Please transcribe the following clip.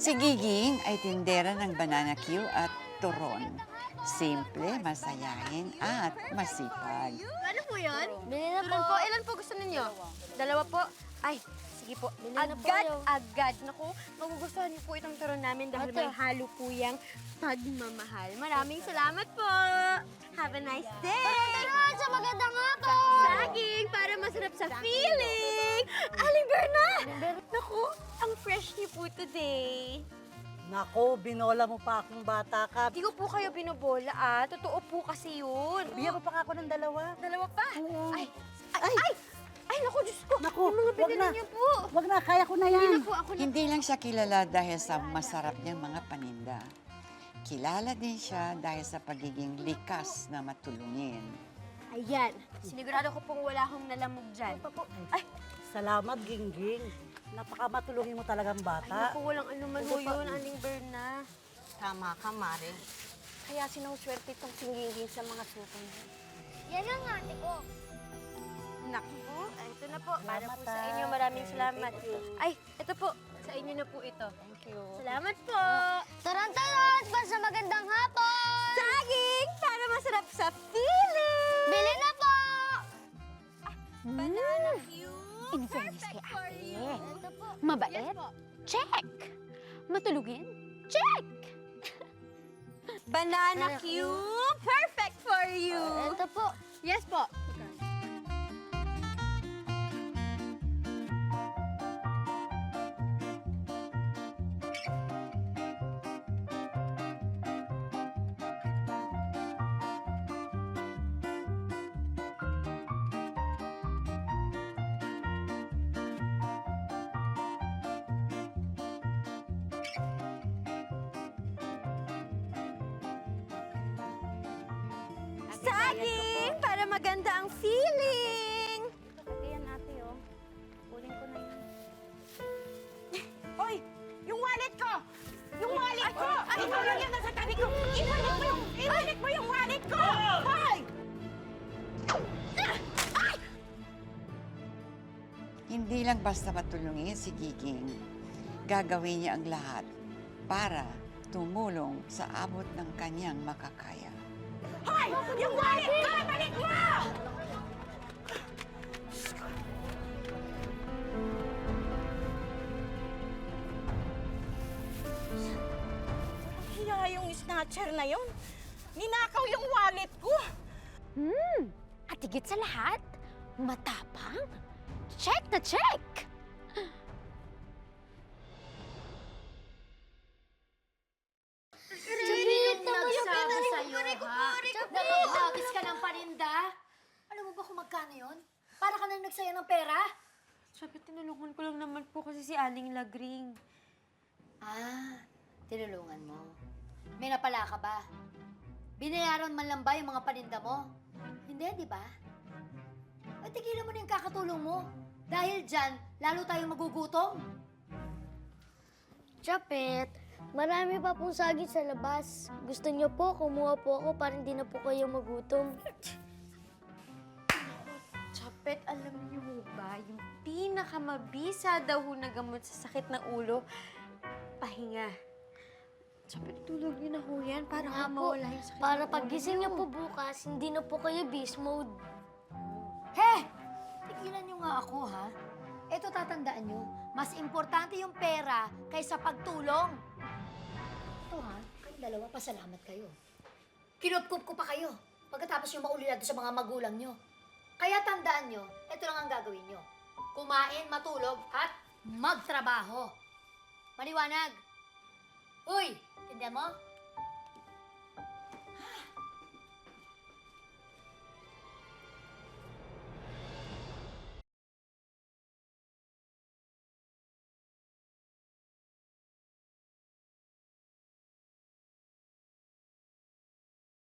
Si Giging ay tindera ng banana Q at turon. Simple, masayahin at masipag. Ano po yun? Bili na Turon po. po. Ilan po gusto ninyo? Dalawa po? Ay, sige po. Bili na po Agad. Naku, magugustuhan niyo po itong turon namin dahil may halo po yung pagmamahal. Maraming salamat po. Have a nice day. Tara, sa magandang hapon! Saging para masarap sa feeling. Aling Berna! Naku, ang fresh niyo po today. Nako, binola mo pa akong bata ka. Hindi ko po kayo binobola Totoo po kasi yun. Bigyan mo pa ako ng dalawa. Dalawa pa? Oo. Ay, naku, Diyos ko. Naku, Yung mga wag binili na. niyo po. Wag na, kaya ko na Hindi yan. na po ako na. Hindi lang siya kilala dahil sa masarap niyang mga paninda. Kilala din siya dahil sa pagiging likas na matulungin. Ayan. Sinigurado ko pong wala akong nalamog dyan. Ay, Salamat, Gingging. Napakamatulungin mo talagang ay, bata. naku, walang anuman ho yun, Aling Berna. Tama ka, Mare. Kaya sinuswerte itong singgingin sa mga suko niya. Yan ang ate ko. Naku po, ito na po. Para po Salamat, sa ah. inyo, maraming salamat. Thank you. Ay, ito po. Sa inyo na po ito. Thank you. Salamat po. Taran-taran! Para sa magandang hapon! Saging para masarap sa feeling. Bili na po! Banana cute. In fairness kay Perfect for ate. you. Ito po. Mabait? Check! Matulugin? Check! Banana cube. Perfect for you. Ito po. Yes po. Saging para maganda ang feeling. Ate yan ate oh. Kunin ko na yan. Hoy! Yung wallet ko! Yung wallet ko! Ikaw lang yan nasa tabi ko! Iwalit mo yung wallet ko! Hoy! Hindi lang basta matulungin si Giging. Gagawin niya ang lahat para tumulong sa abot ng kanyang makakaya. Hoy! Yung wallet ko! Balik mo! Hiya yung snatcher na yun. Ninakaw yung wallet ko. At higit sa lahat, matapang. Check na check! Chapit! Nagsabi sa'yo, ha? Nagbabatis ka ng paninda? Alam mo ba kung magkano yun? Para ka na nagsaya ng pera? Sabi, tinulungan ko lang naman po kasi si Aling Lagring. Ah, tinulungan mo. May napala ka ba? Binayaran man lang ba yung mga paninda mo? Hindi, di ba? Ay, tigilan mo na yung kakatulong mo. Dahil dyan, lalo tayong magugutom. Chapet, marami pa pong saging sa labas. Gusto niyo po, kumuha po ako para hindi na po kayo magutom. Chapet, alam niyo ho ba, yung pinakamabisa daw ho na gamot sa sakit ng ulo, pahinga. Chapet, tulog niyo na ho yan para Nga po, mawala yung sakit para ng ulo pagising niyo niyo. po bukas, hindi na po kayo beast mode. He! Tigilan niyo nga ako, ha? Ito tatandaan niyo, mas importante yung pera kaysa pagtulong. Ito, ha? Kayong dalawa, pasalamat kayo. Kinupkup ko pa kayo pagkatapos yung maulila sa mga magulang niyo. Kaya tandaan niyo, ito lang ang gagawin niyo. Kumain, matulog, at magtrabaho. Maliwanag. Uy, tindihan mo?